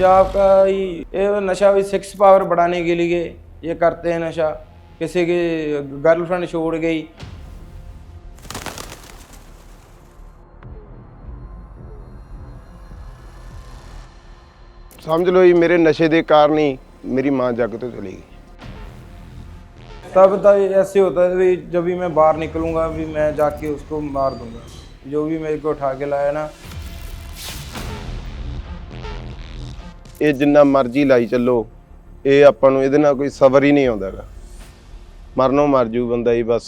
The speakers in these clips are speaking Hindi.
पंजाब का ये नशा भी 6 पावर बढ़ाने के लिए ये करते हैं नशा। किसी की गर्लफ्रेंड छोड़ गई, समझ लो जी मेरे नशे के कारण ही मेरी माँ जग तो चली गई। तब ऐसे होता है भी जब भी मैं बाहर निकलूंगा भी मैं जाके उसको मार दूंगा, जो भी मेरे को उठा के लाया ना। ਇਹ ਜਿੰਨਾ ਮਰਜ਼ੀ ਲਾਈ ਚੱਲੋ, ਇਹ ਆਪਾਂ ਨੂੰ ਇਹਦੇ ਨਾਲ ਕੋਈ ਸਬਰ ਹੀ ਨਹੀਂ ਆਉਂਦਾ ਹੈਗਾ। मरनों मर जू बंदा ही बस।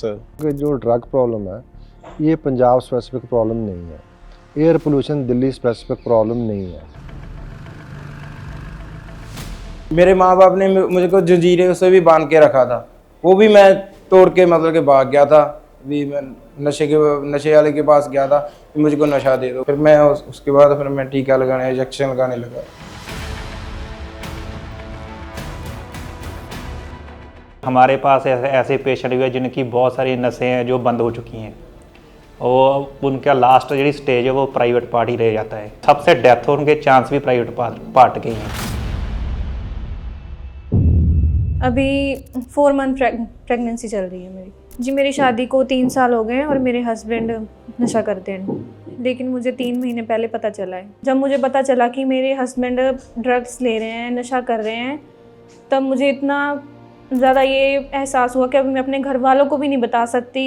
जो ड्रग प्रॉब्लम है ये पंजाब स्पेसिफिक प्रॉब्लम नहीं है, air pollution Delhi specific problem नहीं है। मेरे माँ बाप ने मुझे को जंजीरें से भी बांध के रखा था, वो भी मैं तोड़ के मतलब के भाग गया था। भी मैं नशे वाले के पास गया था कि मुझको नशा दे दो। फिर मैं उसके बाद फिर मैं टीका लगाने इंजेक्शन लगाने लगा। हमारे पास ऐसे पेशेंट भी हैं जिनकी बहुत सारी नसें हैं जो बंद हो चुकी हैं, और उनका लास्ट जी स्टेज है वो प्राइवेट पार्ट ही रह जाता है। सबसे डेथ होने के चांस भी प्राइवेट पार्ट के हैं। अभी 4 मंथ प्रेगनेंसी चल रही है मेरी जी। मेरी शादी को 3 साल हो गए हैं और मेरे हस्बैंड नशा करते हैं, लेकिन मुझे 3 महीने पहले पता चला है। जब मुझे पता चला कि मेरे हस्बैंड ड्रग्स ले रहे हैं, नशा कर रहे हैं, तब मुझे इतना ज़्यादा ये एहसास हुआ कि अब मैं अपने घर वालों को भी नहीं बता सकती।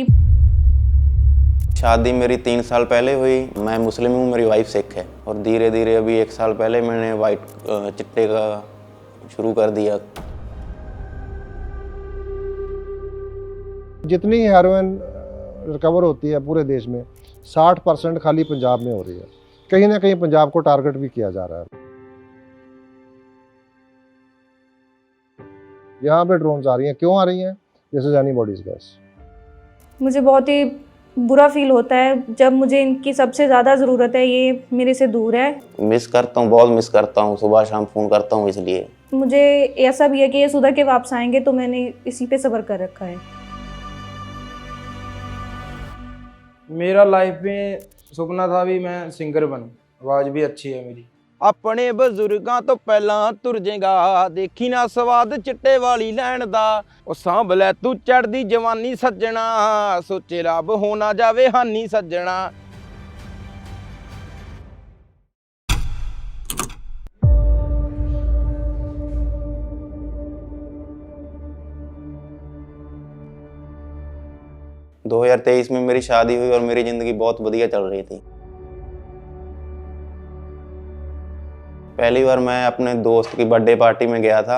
शादी मेरी 3 साल पहले हुई। मैं मुस्लिम हूँ, मेरी वाइफ सिख है, और धीरे धीरे अभी 1 साल पहले मैंने चिट्टे का शुरू कर दिया। जितनी हेरोइन रिकवर होती है पूरे देश में 60% खाली पंजाब में हो रही है। कहीं ना कहीं पंजाब को टारगेट भी किया जा रहा है। यहाँ पे ड्रोन्स आ रही हैं, क्यों आ रही हैं? This is anybody's guess. मुझे बहुत ही बुरा फील होता है जब मुझे इनकी सबसे ज़्यादा ज़रूरत है, ये मेरे से दूर है। मिस करता हूँ, बहुत मिस करता हूँ, सुबह शाम फ़ोन करता हूँ। इसलिए मुझे ऐसा भी है कि ये सुधर के वापस आएंगे, तो मैंने इसी पे सब्र कर रखा है। मेरा लाइफ में सुपना था भी मैं सिंगर बनूं, आवाज़ भी अच्छी है मेरी। अपने बजुर्गां तो पहला तुर जेगा, देखी ना स्वाद चिट्टे वाली लैन दा। ओ सांभ लै तू चढ़दी जवानी सज्जना, सोचे रब हो ना जावे हानी सज्जना। दो 2023 में मेरी शादी हुई और मेरी ज़िंदगी बहुत बढ़िया चल रही थी। पहली बार मैं अपने दोस्त की बर्थडे पार्टी में गया था।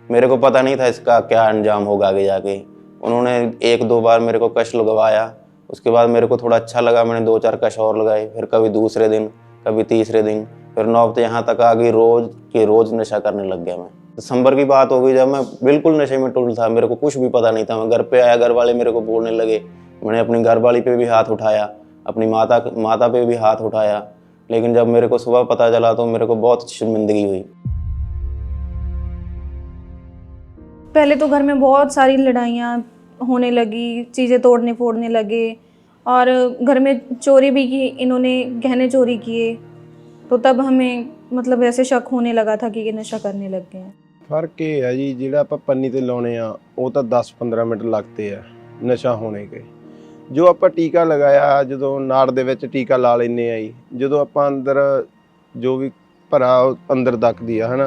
मेरे को पता नहीं था इसका क्या अंजाम होगा आगे जाके। उन्होंने 1-2 बार मेरे को कश लगवाया, उसके बाद मेरे को थोड़ा अच्छा लगा, मैंने 2-4 कश और लगाए। फिर कभी दूसरे दिन, कभी तीसरे दिन, फिर नौबत यहाँ तक आ गई रोज़ नशा करने लग गया मैं। दिसंबर की बात हो गई जब मैं बिल्कुल नशे में टुल था, मेरे को कुछ भी पता नहीं था। मैं घर पे आया, घर वाले मेरे को बोलने लगे। मैंने अपनी घरवाली पे भी हाथ उठाया, अपनी माता पे भी हाथ उठाया, लेकिन जब मेरे को सुबह पता चला तो मेरे को बहुत शर्मिंदगी हुई। पहले तो घर में बहुत सारी लड़ाइयाँ होने लगी, चीज़ें तोड़ने फोड़ने लगे, और घर में चोरी भी की, इन्होंने गहने चोरी किए। तो तब हमें मतलब ऐसे शक होने लगा था कि ये नशा करने लग गए हैं। फर्क ये है जी, ਜਿਹੜਾ ਆਪਾਂ ਪੰਨੀ ਤੇ ਲਾਉਣੇ ਆ ਉਹ ਤਾਂ 10-15 ਮਿੰਟ ਲੱਗਦੇ ਆ ਨਸ਼ਾ ਹੋਣੇ ਕੇ। ਜੋ ਆਪਾਂ ਟੀਕਾ ਲਗਾਇਆ, ਜਦੋਂ ਨਾੜ ਦੇ ਵਿੱਚ ਟੀਕਾ ਲਾ ਲੈਂਦੇ ਆ ਜੀ, ਜਦੋਂ ਆਪਾਂ ਅੰਦਰ ਜੋ ਵੀ ਭਰਾ अंदर तक दिया है ना,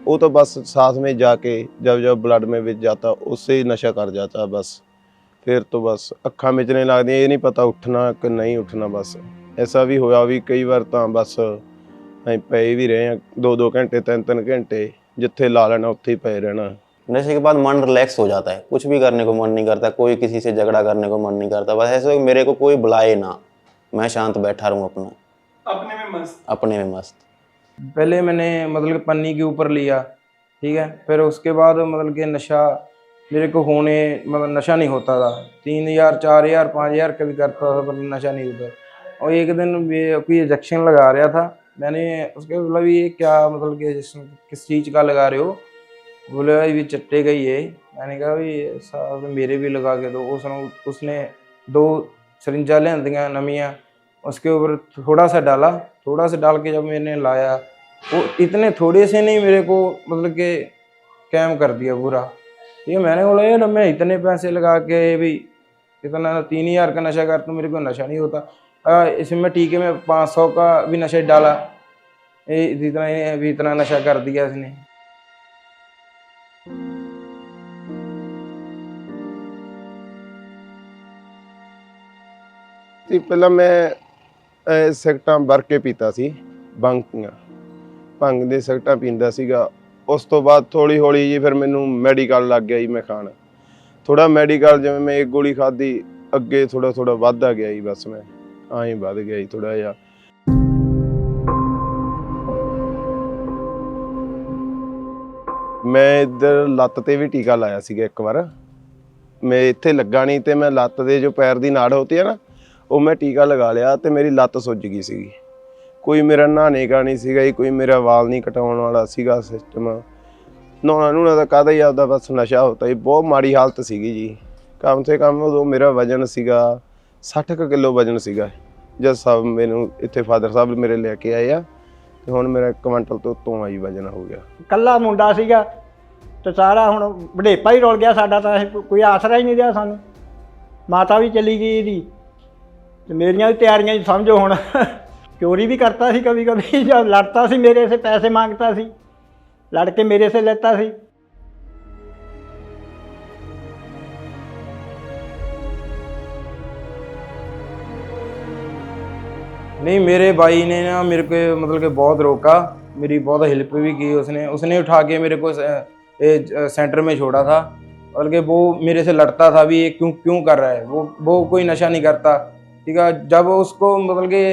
वो तो बस साथ में जाके जब ब्लड में बिच जाता उससे ही नशा कर जाता बस। फिर तो बस अक्खां मिचने लगदियां, ये नहीं पता उठना कि नहीं उठना। बस ऐसा भी होया भी कई बार तो बस ਅਸੀਂ ਪਏ भी रहे हैं 2-2 घंटे 3-3 घंटे, जिथे ला लेना उत्थे ही पे रहना। नशे के बाद मन रिलैक्स हो जाता है, कुछ भी करने को मन नहीं करता, कोई किसी से झगड़ा करने को मन नहीं करता। बस ऐसे मेरे को कोई बुलाए ना, मैं शांत बैठा रहूँ अपने में मस्त। पहले मैंने मतलब कि पन्नी के ऊपर लिया, ठीक है। फिर उसके बाद मतलब कि नशा मेरे को होने मतलब नशा नहीं होता था। 3000 4000 5000 कभी करता था, पर नशा नहीं होता। और एक दिन कोई इंजेक्शन लगा रहा था, मैंने उसके मतलब ये क्या मतलब कि किस चीज़ का लगा रहे हो? बोले भाई ये चिट्टे का ही है। मैंने कहा भाई साहब मेरे भी लगा के दो। उसने 2 सरिंजा लिया नमियाँ, उसके ऊपर थोड़ा सा डाला, थोड़ा सा डाल के जब मैंने लाया वो इतने थोड़े से नहीं मेरे को मतलब कि कैम कर दिया पूरा। ठीक है, मैंने बोला यार मैं इतने पैसे लगा के भी इतना 3000 का नशा करता हूँ, मेरे को नशा नहीं होता। इसमें टीके में 500 का भी नशा डाला, इतना नशा कर दिया इसने। ਤੇ ਪਹਿਲਾਂ ਮੈਂ ਸਿਗਰਟਾਂ ਭਰ ਕੇ ਪੀਤਾ ਸੀ, ਭੰਗ ਦੇ ਸਿਗਰਟਾਂ ਪੀਂਦਾ ਸੀਗਾ। ਉਸ ਤੋਂ ਬਾਅਦ ਹੌਲੀ ਹੌਲੀ ਜੀ ਫਿਰ ਮੈਨੂੰ ਮੈਡੀਕਲ ਲੱਗ ਗਿਆ ਜੀ ਮੈਂ ਖਾਣ। ਥੋੜਾ ਮੈਡੀਕਲ ਜਿਵੇਂ ਮੈਂ ਇੱਕ ਗੋਲੀ ਖਾਧੀ, ਅੱਗੇ ਥੋੜਾ ਥੋੜਾ ਵੱਧਦਾ ਗਿਆ ਜੀ, ਬਸ ਮੈਂ ਆਏ ਵੱਧ ਗਿਆ ਜੀ ਥੋੜਾ ਜਿਹਾ। ਮੈਂ ਇੱਧਰ ਲੱਤ ਤੇ ਵੀ ਟੀਕਾ ਲਾਇਆ ਸੀਗਾ ਇੱਕ ਵਾਰ। ਮੈਂ ਇੱਥੇ ਲੱਗਾ ਨਹੀਂ ਤੇ ਮੈਂ ਲੱਤ ਦੇ ਜੋ ਪੈਰ ਦੀ ਨਾੜ ਹੁੰਦੀ ਹੈ ਨਾ, ਉਹ ਮੈਂ ਟੀਕਾ ਲਗਾ ਲਿਆ ਤੇ ਮੇਰੀ ਲੱਤ ਸੁੱਜ ਗਈ ਸੀਗੀ। ਕੋਈ ਮੇਰਾ ਨਹਾਣੇ ਕਾ ਨਹੀਂ ਸੀਗਾ ਜੀ, ਕੋਈ ਮੇਰਾ ਵਾਲ ਨਹੀਂ ਕਟਾਉਣ ਵਾਲਾ ਸੀਗਾ ਸਿਸਟਮ। ਨਹਾਉਣਾ ਨੂਣਾ ਤਾਂ ਕਾਹਦਾ ਹੀ ਆਪਦਾ ਬਸ ਨਸ਼ਾ ਹੁੰਦਾ ਜੀ। ਬਹੁਤ ਮਾੜੀ ਹਾਲਤ ਸੀਗੀ ਜੀ। ਕਮ ਸੇ ਕਮ ਉਦੋਂ ਮੇਰਾ ਵਜਨ ਸੀਗਾ 60 ਕੁ ਕਿਲੋ ਵਜਨ ਸੀਗਾ। ਜਦ ਸਭ ਮੈਨੂੰ ਇੱਥੇ ਫਾਦਰ ਸਾਹਿਬ ਮੇਰੇ ਲੈ ਕੇ ਆਏ ਆ ਤੇ ਹੁਣ ਮੇਰਾ 1 ਕੁਇੰਟਲ ਤੋਂ ਉੱਤੋਂ ਆਈ ਵਜਨ ਹੋ ਗਿਆ। ਕੱਲਾ ਮੁੰਡਾ ਸੀਗਾ ਤੇ ਸਾਰਾ ਹੁਣ ਵਡੇਪਾ ਹੀ ਰੁਲ ਗਿਆ ਸਾਡਾ, ਤਾਂ ਇਹ ਕੋਈ ਆਸਰਾ ਹੀ ਨਹੀਂ ਰਿਹਾ ਸਾਨੂੰ। ਮਾਤਾ ਵੀ ਚਲੀ ਗਈ ਇਹਦੀ ਤੇ ਮੇਰੀਆਂ ਵੀ ਤਿਆਰੀਆਂ ਹੀ ਸਮਝੋ ਹੁਣ। ਚੋਰੀ भी करता सी कभी कभी, जब लड़ता सी मेरे से पैसे मांगता सी, लड़ के मेरे से लेता सी। नहीं, मेरे भाई ने ना मेरे को मतलब कि बहुत रोका, मेरी बहुत हेल्प भी की उसने उठा के मेरे को सेंटर में छोड़ा था। बल्कि वो मेरे से लड़ता था भी, ये क्यों कर रहा है, वो कोई नशा नहीं करता। ठीक है, जब उसको मतलब कि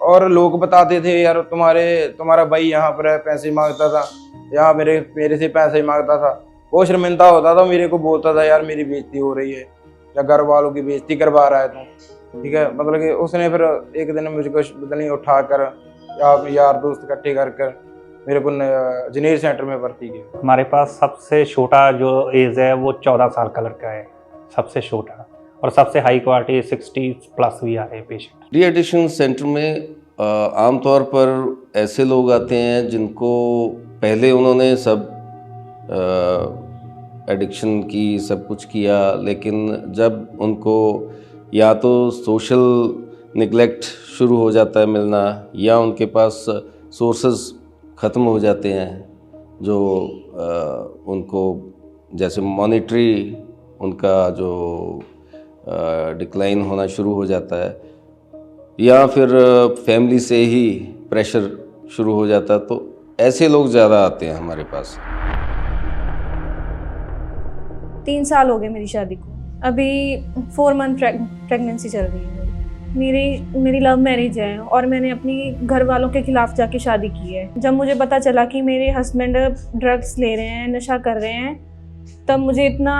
और लोग बताते थे यार तुम्हारा भाई यहाँ पर पैसे मांगता था, यहाँ मेरे से पैसे मांगता था। वो शर्मिंदा होता था, मेरे को बोलता था यार मेरी बेइज्जती हो रही है या घर वालों की बेइज्जती करवा रहा है तू। ठीक है, मतलब कि उसने फिर एक दिन मुझको नहीं उठा कर यार दोस्त इकट्ठे कर मेरे को जनेर सेंटर में भर्ती किया। हमारे पास सबसे छोटा जो एज है वो 14 साल का लड़का है, सबसे छोटा, और सबसे हाई क्वालिटी 60+ भी आ रहे हैं पेशेंट। डी एडिक्शन सेंटर में आमतौर पर ऐसे लोग आते हैं जिनको पहले उन्होंने सब एडिक्शन की सब कुछ किया, लेकिन जब उनको या तो सोशल निगलेक्ट शुरू हो जाता है मिलना, या उनके पास सोर्सेज ख़त्म हो जाते हैं जो उनको जैसे मॉनिटरी उनका जो डिक्लाइन होना शुरू हो जाता है, या फिर फैमिली से ही प्रेशर शुरू हो जाता है, तो ऐसे लोग ज़्यादा आते हैं हमारे पास। 3 साल हो गए मेरी शादी को, अभी 4 मंथ प्रेगनेंसी चल रही है मेरी लव मैरिज है, और मैंने अपनी घर वालों के खिलाफ जाके शादी की है। जब मुझे पता चला कि मेरे हस्बैंड ड्रग्स ले रहे हैं, नशा कर रहे हैं, तब मुझे इतना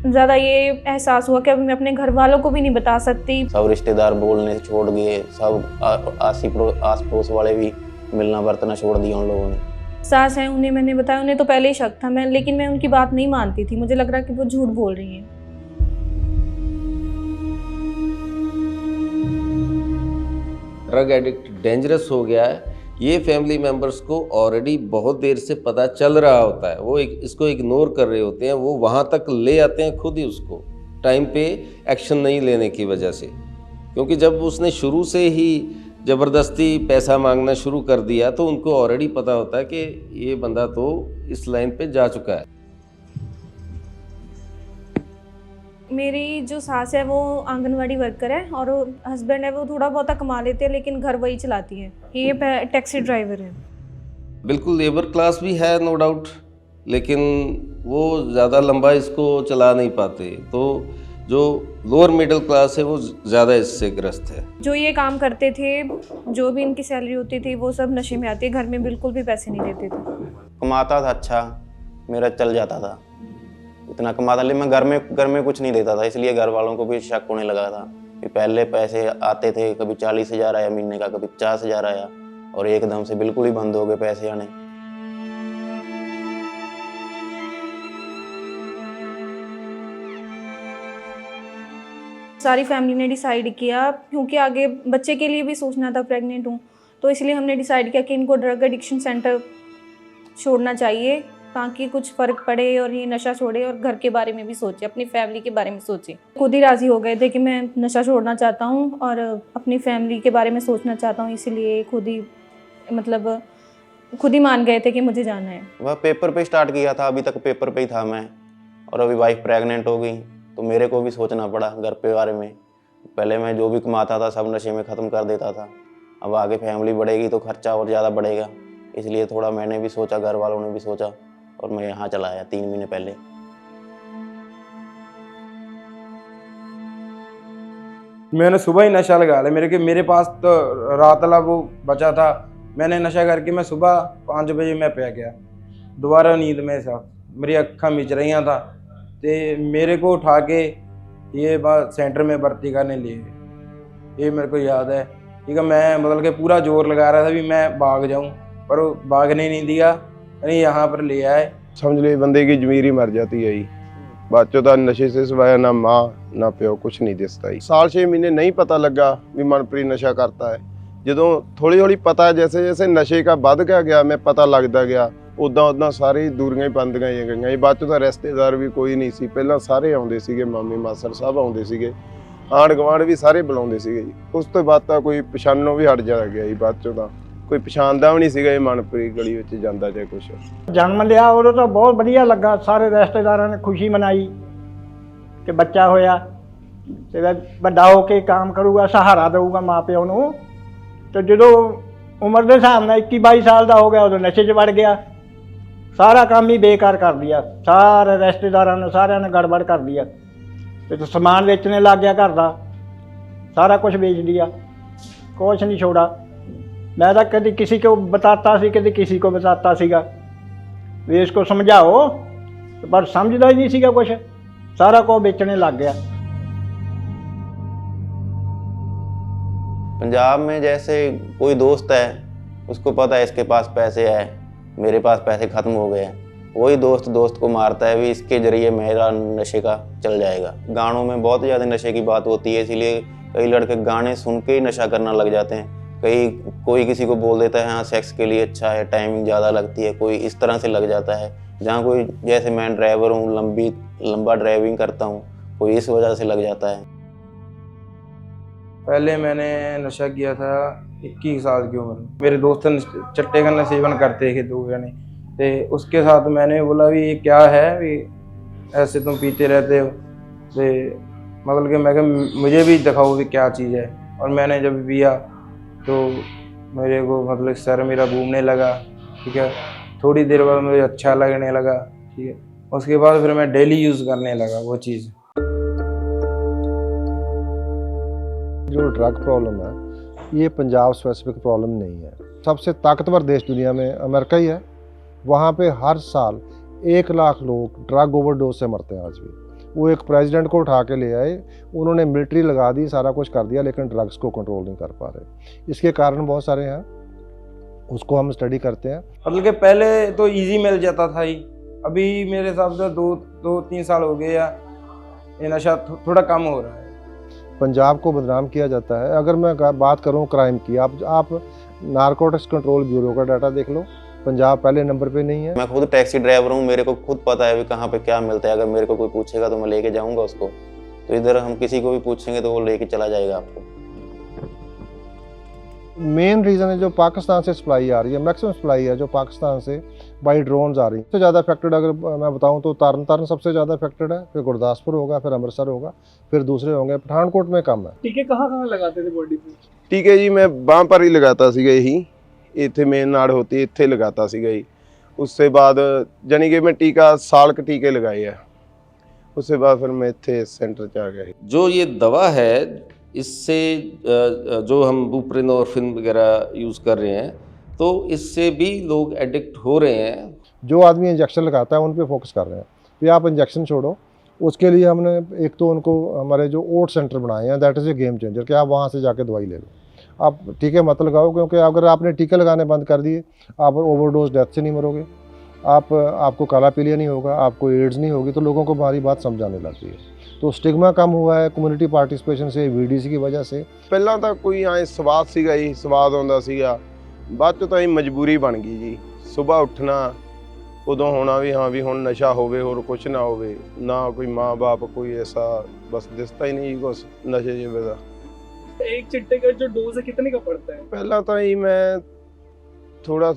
ज़्यादा ये एहसास हुआ कि अब मैं अपने घर वालों को भी नहीं बता सकती। सब रिश्तेदार बोलने छोड़ दिए, सब आस पड़ोस वाले भी मिलना बरतना छोड़ दिया उन लोगों ने। सास हैं, उन्हें मैंने बताया, उन्हें तो पहले ही शक था लेकिन मैं उनकी बात नहीं मानती थी। मुझे लग रहा कि वो झूठ बोल रही हैं। ड्रग एडिक्ट डेंजरस हो गया है, ये फैमिली मेम्बर्स को ऑलरेडी बहुत देर से पता चल रहा होता है। वो इसको इग्नोर कर रहे होते हैं, वो वहाँ तक ले आते हैं खुद ही उसको, टाइम पे एक्शन नहीं लेने की वजह से। क्योंकि जब उसने शुरू से ही ज़बरदस्ती पैसा मांगना शुरू कर दिया तो उनको ऑलरेडी पता होता है कि ये बंदा तो इस लाइन पे जा चुका है। मेरी जो सास है वो आंगनवाड़ी वर्कर है, और हस्बैंड है वो थोड़ा बहुत कमा लेते हैं, लेकिन घर वही चलाती है। ये टैक्सी ड्राइवर है। बिल्कुल लेबर क्लास भी है नो डाउट, लेकिन वो ज़्यादा लंबा इसको चला नहीं पाते, तो जो लोअर मिडिल क्लास है वो ज़्यादा इससे ग्रस्त है। जो ये काम करते थे, जो भी इनकी सैलरी होती थी, वो सब नशे में आती है। घर में बिल्कुल भी पैसे नहीं देते थे। कमाता था अच्छा, मेरा चल जाता था, इतना कमाता, लेकिन मैं घर में कुछ नहीं देता था, इसलिए घर वालों को भी शक होने लगा था कि पहले पैसे आते थे, कभी 40,000 आया महीने का, कभी 50,000 आया, और एकदम से बिल्कुल ही बंद हो गए पैसे आने। सारी फैमिली ने डिसाइड किया, क्योंकि आगे बच्चे के लिए भी सोचना था, प्रेग्नेंट हूँ, तो इसलिए हमने डिसाइड किया कि इनको ड्रग एडिक्शन सेंटर छोड़ना चाहिए, ताकि कुछ फ़र्क पड़े और ये नशा छोड़े और घर के बारे में भी सोचे, अपनी फैमिली के बारे में सोचे। खुद ही राज़ी हो गए थे कि मैं नशा छोड़ना चाहता हूँ और अपनी फैमिली के बारे में सोचना चाहता हूँ, इसीलिए खुद ही मान गए थे कि मुझे जाना है। वह पेपर पे स्टार्ट किया था, अभी तक पेपर पे ही था मैं, और अभी वाइफ प्रेग्नेंट हो गई तो मेरे को भी सोचना पड़ा घर पे बारे में। पहले मैं जो भी कमाता था सब नशे में ख़त्म कर देता था, अब आगे फैमिली बढ़ेगी तो खर्चा और ज़्यादा बढ़ेगा, इसलिए थोड़ा मैंने भी सोचा, घर वालों ने भी सोचा, और मैं यहाँ चला आया 3 महीने पहले। मैंने सुबह ही नशा लगा लिया। मेरे पास तो रात वाला वो बचा था, मैंने नशा करके मैं सुबह 5 बजे मैं पे गया, दोबारा नींद में था, मेरी अक्खा मिच रही था, तो मेरे को उठा के ये बात सेंटर में भर्ती करने लिए, ये मेरे को याद है। ठीक है, मैं मतलब के पूरा जोर लगा रहा था भी मैं भाग जाऊं, पर वो भागने नहीं दिया, यानी यहाँ पर ले आए। समझ लो बंदे की जमीर ही मर जाती है जी। बच्चों का नशे से सिवाय ना माँ ना प्यो कुछ नहीं दिसता ही। साल 6 महीने नहीं पता लगा भी मनप्रीत नशा करता है। ਜਦੋਂ थोड़ी थोड़ी पता जैसे जैसे नशे का ਵੱਧ ਗਿਆ मैं पता लगता गया, उदा सारी दूरियां ही बंद गई। बाद चों रिश्तेदार भी कोई नहीं सी, पहला सारे आउंदे सीगे, मामी मासर सब आउंदे सीगे, आंढ गुआंढ भी सारे बुलाउंदे सीगे जी। उस तो बाद तां कोई पछाणों भी हट जा गया जी। बाद चों तां कोई पछाणदा भी नहीं सीगा ये मनप्रीत गली विच ਜਾਂਦਾ ਜਾਂ कुछ। जन्म लिया उदों तो बहुत वधिया लगा, सारे रिश्तेदारां ने खुशी मनाई कि बच्चा होया ते वड्डा हो के काम करूगा, सहारा देऊगा माँ प्यो नूं। तो जो उम्र के हिसाब नाल 21-22 साल का हो गया उदों नशे च वड़ गया, सारा काम ही बेकार कर दिया, सारे रिश्तेदारां ने सारिਆਂ ने गड़बड़ कर दिया। तो समान बेचने लग गया, घर का सारा कुछ बेच दिया, कुछ नहीं छोड़ा। मैं तो कभी किसी को बताता सी, कभी किसी को बताता सीगा भी इसको समझाओ, पर समझदा ही नहीं सीगा कुछ, सारा कुछ बेचने लग गया। पंजाब में जैसे कोई दोस्त है, उसको पता है इसके पास पैसे है, मेरे पास पैसे ख़त्म हो गए हैं, वही दोस्त को मारता है भी इसके ज़रिए मेरा नशे का चल जाएगा। गानों में बहुत ज़्यादा नशे की बात होती है, इसीलिए कई लड़के गाने सुन के ही नशा करना लग जाते हैं। कोई किसी को बोल देता है हाँ सेक्स के लिए अच्छा है, टाइमिंग ज़्यादा लगती है, कोई इस तरह से लग जाता है। जहाँ कोई जैसे मैं ड्राइवर हूँ, लंबा ड्राइविंग करता हूँ, कोई इस वजह से लग जाता है। पहले मैंने नशा किया था 21 साल की उम्र में। मेरे दोस्त चट्टे का सेवन करते थे 2 जने, तो उसके साथ मैंने बोला भी ये क्या है, भी ऐसे तुम पीते रहते हो, तो मतलब कि मैं कहा मुझे भी दिखाओ भी क्या चीज़ है। और मैंने जब पिया तो मेरे को मतलब सर मेरा घूमने लगा, ठीक है, थोड़ी देर बाद मुझे अच्छा लगने लगा, ठीक है, उसके बाद फिर मैं डेली यूज़ करने लगा वो चीज़। जो ड्रग प्रॉब्लम है ये पंजाब स्पेसिफिक प्रॉब्लम नहीं है। सबसे ताकतवर देश दुनिया में अमेरिका ही है, वहाँ पे हर साल 1 लाख लोग ड्रग ओवरडोज से मरते हैं आज भी। वो एक प्रेसिडेंट को उठा के ले आए, उन्होंने मिलिट्री लगा दी, सारा कुछ कर दिया, लेकिन ड्रग्स को कंट्रोल नहीं कर पा रहे। इसके कारण बहुत सारे हैं, उसको हम स्टडी करते हैं। मतलब कि पहले तो इजी मिल जाता था ही, अभी मेरे हिसाब से 2-3 साल हो गए या ये नशा थोड़ा कम हो रहा है। पंजाब को बदनाम किया जाता है। अगर मैं बात करूं क्राइम की, आप नारकोटिक्स कंट्रोल ब्यूरो का डाटा देख लो, पंजाब पहले नंबर पे नहीं है। मैं खुद टैक्सी ड्राइवर हूँ, मेरे को खुद पता है भी कहाँ पे क्या मिलता है। अगर मेरे को कोई पूछेगा तो मैं लेके जाऊँगा उसको, तो इधर हम किसी को भी पूछेंगे तो वो लेके चला जाएगा आपको। मेन रीज़न है जो पाकिस्तान से सप्लाई आ रही है, मैक्सिमम सप्लाई है जो पाकिस्तान से बाई ड्रोन्स आ रही है। सबसे ज़्यादा अफेक्टेड अगर मैं बताऊं तो तरन सबसे ज़्यादा अफेक्टेड है, फिर गुरदासपुर होगा, फिर अमृतसर होगा, फिर दूसरे होंगे। पठानकोट में कम है। टीके कहाँ लगाते थे बॉडी पे? टीके जी मैं बांह पर ही लगाता सीगा, यही इत्थे मेन नाड़ होती है, इत्थे लगाता सीगा जी। उससे बाद जानी कि मैं टीका साल के टीके लगाए हैं, उससे बाद फिर मैं इत्थे सेंटर च आ गया। जो ये दवा है इससे जो हम बुप्रेनोर्फिन वगैरह यूज़ कर रहे हैं, तो इससे भी लोग एडिक्ट हो रहे हैं। जो आदमी इंजेक्शन लगाता है उन पे फोकस कर रहे हैं कि आप इंजेक्शन छोड़ो। उसके लिए हमने एक तो उनको हमारे जो ओट सेंटर बनाए हैं, that is a game changer, कि आप वहाँ से जाके दवाई ले लो। आप टीके मत लगाओ, क्योंकि अगर आपने टीके लगाने बंद कर दिए आप ओवरडोज डेथ से नहीं मरोगे, आपको काला पीलिया नहीं होगा, आपको एड्स नहीं होगी, तो लोगों को हमारी बात समझाने लगती है। तो स्टिग्मा कम हुआ है कम्युनिटी पार्टिसिपेशन से, VDC की वजह से। ਪਹਿਲਾਂ ਤਾਂ ਕੋਈ ਐ ਸਵਾਦ ਸੀਗਾ ਜੀ, ਸਵਾਦ ਆਉਂਦਾ ਸੀਗਾ। ਬਾਅਦ ਚ ਤਾਂ ਇਹ ਮਜਬੂਰੀ ਬਣ ਗਈ ਜੀ। ਸਵੇਰ ਉੱਠਣਾ ਉਦੋਂ ਹੋਣਾ ਵੀ ਹਾਂ ਵੀ ਹੁਣ ਨਸ਼ਾ ਹੋਵੇ, ਹੋਰ ਕੁਝ ਨਾ ਹੋਵੇ, ਨਾ ਕੋਈ ਮਾਂ-ਬਾਪ ਕੋਈ ਐਸਾ ਬਸ ਦਿਸਤਾ ਹੀ ਨਹੀਂ ਜੀ ਕੁਛ ਨਸ਼ੇ ਜਿਵੇਂ ਦਾ। एक चिट्टे का जो डोज है कितने का पड़ता है? ਪਹਿਲਾਂ ਤਾਂ ਜੀ ਮੈਂ ਥੋੜਾ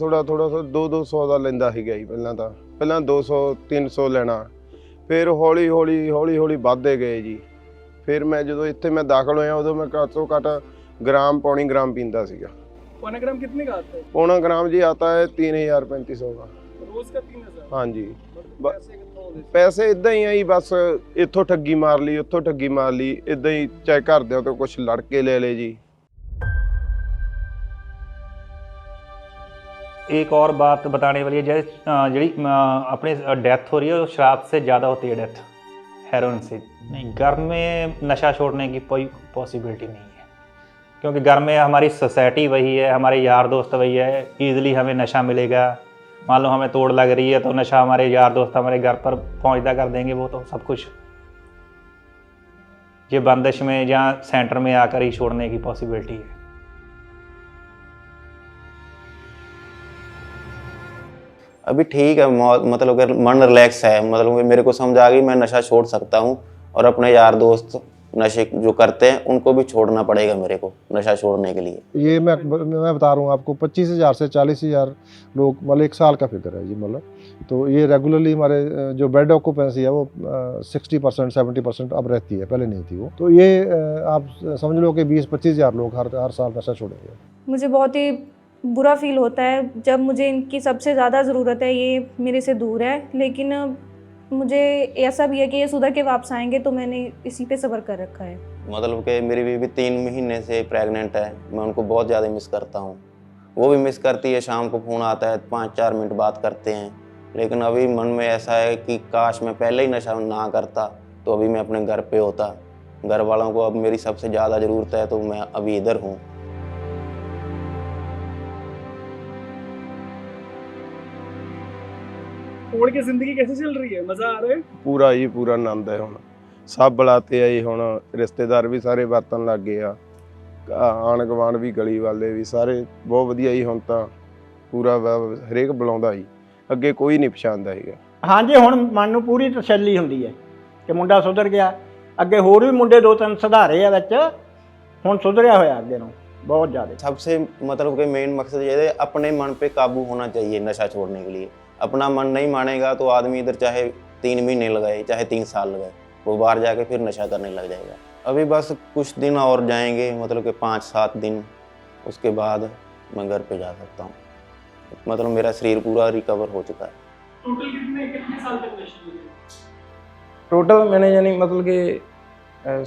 200 ਦਾ ਲੈਂਦਾ ਸੀਗਾ ਜੀ। ਪਹਿਲਾਂ 200 300 ਲੈਣਾ, ਫਿਰ ਹੌਲੀ ਵੱਧਦੇ ਗਏ ਜੀ। ਫਿਰ ਮੈਂ ਜਦੋਂ ਇੱਥੇ ਮੈਂ ਦਾਖਲ ਹੋਇਆ ਉਦੋਂ ਮੈਂ ਘੱਟ ਤੋਂ ਘੱਟ ग्राम पौनी ग्राम पीता सीगा। पौना ग्राम कितने का आता है? पौना ग्राम जी आता है 3000-3500 का रोज का 3000? हाँ जी। पैसे कितना होते हैं? ਪੈਸੇ ਇਦਾਂ ਹੀ ਆ ਜੀ, ਬਸ ਇੱਥੋਂ ਠੱਗੀ ਮਾਰ ਲਈ, ਉੱਥੋਂ ਠੱਗੀ ਮਾਰ ਲਈ, ਇਦਾਂ ਹੀ ਚਾਹੇ ਘਰਦਿਆਂ ਤੋਂ ਕੁਝ ਲੜ ਕੇ ਲੈ ਲਏ ਜੀ। एक और बात बताने वाली है, जैसे जी अपने डेथ हो रही है, वो शराब से ज़्यादा होती है डेथ, हेरोइन से नहीं। घर में नशा छोड़ने की कोई पॉसिबिलिटी नहीं है, क्योंकि घर में हमारी सोसाइटी वही है, हमारे यार दोस्त वही है, ईज़िली हमें नशा मिलेगा। मान लो हमें तोड़ लग रही है तो नशा हमारे यार दोस्त हमारे घर पर पहुंचता कर देंगे, वो तो सब कुछ ये बंदिश में जहाँ सेंटर में आकर ही छोड़ने की पॉसिबिलिटी है। अभी ठीक है, मतलब कि मन रिलैक्स है, मतलब कि मेरे को समझ आ गई मैं नशा छोड़ सकता हूँ, और अपने यार दोस्त नशे जो करते हैं उनको भी छोड़ना पड़ेगा मेरे को नशा छोड़ने के लिए। ये मैं बता रहा हूँ आपको, 25,000 से 40,000 लोग, मतलब 1 साल का फिगर है जी। मतलब तो ये रेगुलरली हमारे जो बेड ऑक्यूपेंसी है वो 60% 70% अब रहती है, पहले नहीं थी वो। तो ये आप समझ लो कि 20-25,000 लोग हर साल नशा छोड़ेंगे। मुझे बहुत ही बुरा फील होता है जब मुझे इनकी सबसे ज़्यादा ज़रूरत है, ये मेरे से दूर है। लेकिन मुझे ऐसा भी है कि ये सुधर के वापस आएंगे, तो मैंने इसी पे सब्र कर रखा है। मतलब कि मेरी बीवी 3 महीने से प्रेग्नेंट है, मैं उनको बहुत ज़्यादा मिस करता हूँ, वो भी मिस करती है। शाम को फ़ोन आता है, 5-4 मिनट बात करते हैं, लेकिन अभी मन में ऐसा है कि काश मैं पहले ही नशा ना करता तो अभी मैं अपने घर पे होता। घर वालों को अब मेरी सबसे ज़्यादा ज़रूरत है, तो मैं अभी इधर हूँ। छोड़ के जिंदगी कैसे चल रही है? मजा आ रहा है? ਪੂਰਾ ਜੀ ਪੂਰਾ ਆਨੰਦ ਹੈ। ਹੁਣ ਸਭ ਬੁਲਾਤੇ ਆ ਜੀ, ਹੁਣ ਰਿਸ਼ਤੇਦਾਰ ਵੀ ਸਾਰੇ ਵਰਤਣ ਲੱਗ ਗਏ ਆ, ਆਣ ਗੁਆਂਢ ਵੀ ਗਲੀ ਵਾਲੇ ਵੀ ਸਾਰੇ ਬਹੁਤ ਵਧੀਆ ਜੀ। ਹੁਣ ਤਾਂ ਪੂਰਾ ਹਰੇਕ ਬੁਲਾਉਂਦਾ ਜੀ, ਅੱਗੇ ਕੋਈ ਨਹੀਂ ਪਛਾਣਦਾ ਹੈਗਾ। ਹਾਂਜੀ, ਹੁਣ ਮਨ ਨੂੰ ਪੂਰੀ ਤਸੱਲੀ ਹੁੰਦੀ ਹੈ ਕਿ ਮੁੰਡਾ ਸੁਧਰ ਗਿਆ। ਅੱਗੇ ਹੋਰ ਵੀ ਮੁੰਡੇ 2-3 ਸੁਧਾਰੇ ਆ ਵਿੱਚ, ਹੁਣ ਸੁਧਰਿਆ ਹੋਇਆ ਅੱਗੇ ਨੂੰ बहुत ज़्यादा। सबसे मतलब कि मेन मकसद ये है अपने मन पे काबू होना चाहिए नशा छोड़ने के लिए। अपना मन नहीं मानेगा तो आदमी इधर चाहे 3 महीने लगाए चाहे 3 साल लगाए, वो बाहर जाके फिर नशा करने लग जाएगा। अभी बस कुछ दिन और जाएंगे, मतलब कि 5-7 दिन, उसके बाद मैं घर पे जा सकता हूँ। मतलब मेरा शरीर पूरा रिकवर हो चुका है। टोटल कितने साल तक नशा किया? टोटल मैंने यानी मतलब कि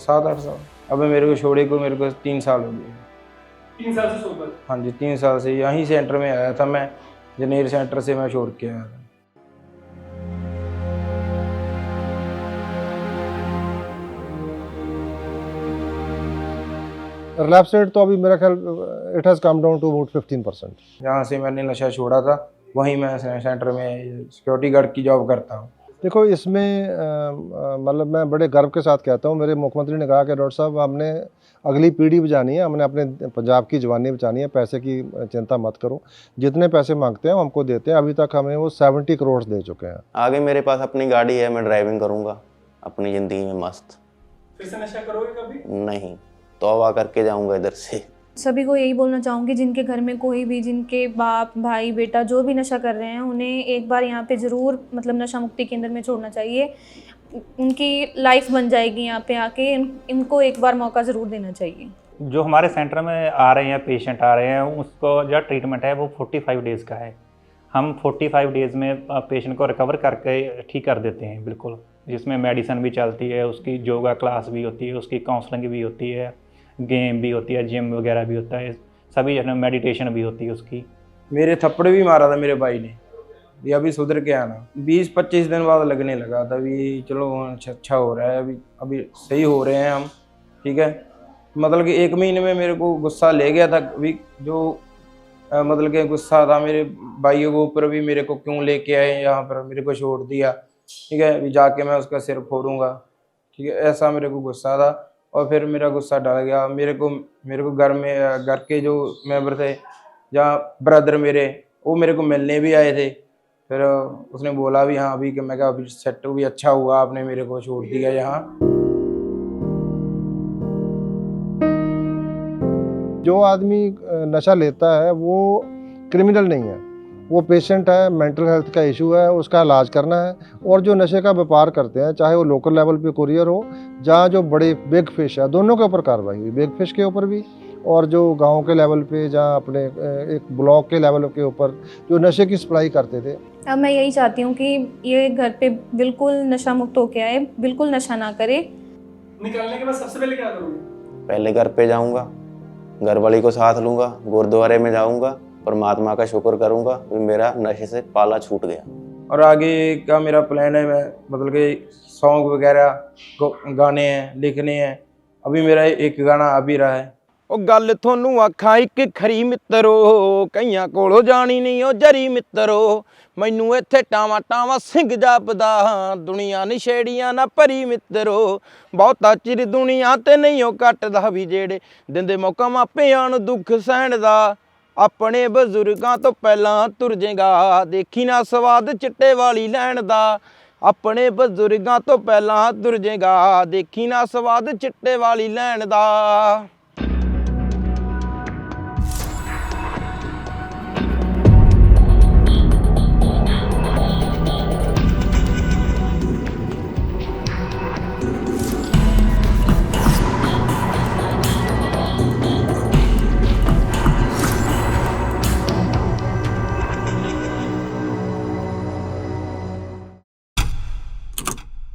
7-8 साल। अब मेरे को छोड़े को मेरे को 3 साल हो गए। 3 साल से सोबर? हाँ जी, 3 साल से यहीं सेंटर में आया था मैं, जनेर सेंटर से मैं छोड़ के आया था। रिलैप्स रेट तो अभी मेरा ख्याल it has come down to about 15%। जहाँ से मैंने नशा छोड़ा था वहीं मैं सेंटर में सिक्योरिटी गार्ड की जॉब करता हूँ। देखो इसमें मतलब मैं बड़े गर्व के साथ कहता हूँ, मेरे मुख्यमंत्री ने कहा कि डॉक्टर साहब हमने अगली पीढ़ी बचानी है, हमने अपने पंजाब की जवानी बचानी है, पैसे की चिंता मत करो, जितने पैसे मांगते हैं हम आपको देते हैं। अभी तक हमें वो 70 करोड़ दे चुके हैं। आगे मेरे पास अपनी गाड़ी है, मैं ड्राइविंग करूँगा अपनी ज़िंदगी में मस्त। फिर से नशा करोगे कभी? नहीं, तौबा करके जाऊँगा इधर से। सभी को यही बोलना चाहूँगी, जिनके घर में कोई भी, जिनके बाप भाई बेटा जो भी नशा कर रहे हैं, उन्हें एक बार यहाँ पे ज़रूर मतलब नशा मुक्ति केंद्र में छोड़ना चाहिए। उनकी लाइफ बन जाएगी यहाँ पे आके, इनको एक बार मौका ज़रूर देना चाहिए। जो हमारे सेंटर में आ रहे हैं पेशेंट आ रहे हैं, उसको जो ट्रीटमेंट है वो 45 डेज़ का है। हम 45 डेज़ में पेशेंट को रिकवर करके ठीक कर देते हैं बिल्कुल, जिसमें मेडिसिन भी चलती है, उसकी योगा क्लास भी होती है, उसकी काउंसलिंग भी होती है, गेम भी होती है, जिम वगैरह भी होता है, सभी जो है मेडिटेशन भी होती है उसकी। मेरे थप्पड़ भी मारा था मेरे भाई ने, ये अभी सुधर के आना 20-25 दिन बाद लगने लगा था। अभी चलो अच्छा हो रहा है, अभी सही हो रहे हैं हम, ठीक है। मतलब कि 1 महीने में मेरे को गुस्सा ले गया था, अभी जो मतलब कि गुस्सा था मेरे भाइयों के ऊपर भी, मेरे को क्यों लेके आए यहाँ पर, मेरे को छोड़ दिया, ठीक है। अभी जाके मैं उसका सिर फोड़ूंगा, ठीक है, ऐसा मेरे को गुस्सा था। और फिर मेरा गुस्सा डल गया। मेरे को घर के जो मेंबर थे या ब्रदर मेरे, वो मेरे को मिलने भी आए थे। फिर उसने बोला भी हाँ अभी, कि मैं कहा अभी सेट भी अच्छा हुआ, आपने मेरे को छोड़ दिया यहाँ। जो आदमी नशा लेता है वो क्रिमिनल नहीं है, वो पेशेंट है, मेंटल हेल्थ का इशू है, उसका इलाज करना है। और जो नशे का व्यापार करते हैं, चाहे वो लोकल लेवल पे कुरियर हो, जहाँ जो बड़े बिग फिश है, दोनों के ऊपर कार्रवाई हुई, बिग फिश के ऊपर भी और जो गांव के लेवल पे, जहाँ अपने एक ब्लॉक के लेवल के ऊपर जो नशे की सप्लाई करते थे। अब मैं यही चाहती हूँ कि ये घर पे बिल्कुल नशा मुक्त होके आए, बिल्कुल नशा ना करे। निकलने के बाद सबसे पहले क्या करोगे? पहले घर पे जाऊंगा, घर वाली को साथ लूंगा, गुरुद्वारे में जाऊंगा, परमात्मा का शुक्र करूंगा कि मेरा नशे से पाला छूट गया। और आगे का मेरा प्लान है, मैं मतलब कि सॉन्ग वगैरह गाने हैं, लिखने हैं। अभी मेरा एक गाना आ भी रहा है। ਉਹ ਗੱਲ ਤੁਹਾਨੂੰ ਆਖਾਂ ਇੱਕ ਖਰੀ ਮਿੱਤਰੋ, ਕਈਆਂ ਕੋਲੋਂ ਜਾਣੀ ਨਹੀਂ ਉਹ ਜਰੀ ਮਿੱਤਰੋ, ਮੈਨੂੰ ਇੱਥੇ ਟਾਵਾਂ ਟਾਵਾਂ ਸਿੰਘ ਜਾਪਦਾ, ਦੁਨੀਆ ਨਸ਼ੇੜੀਆਂ ਨਾ ਭਰੀ ਮਿੱਤਰੋ, ਬਹੁਤਾ ਚਿਰ ਦੁਨੀਆ ਤੇ ਨਹੀਂ ਉਹ ਕੱਟਦਾ ਵੀ ਜਿਹੜੇ ਦਿੰਦੇ ਮੌਕਾ ਮਾਪਿਆਂ ਨੂੰ ਦੁੱਖ ਸਹਿਣ ਦਾ, ਆਪਣੇ ਬਜ਼ੁਰਗਾਂ ਤੋਂ ਪਹਿਲਾਂ ਤੁਰ ਜਾਏਗਾ, ਦੇਖੀ ਨਾ ਸਵਾਦ ਚਿੱਟੇ ਵਾਲੀ ਲੈਣ ਦਾ, ਆਪਣੇ ਬਜ਼ੁਰਗਾਂ ਤੋਂ ਪਹਿਲਾਂ ਤੁਰ ਜਾਏਗਾ, ਦੇਖੀ ਨਾ ਸਵਾਦ ਚਿੱਟੇ ਵਾਲੀ ਲੈਣ ਦਾ।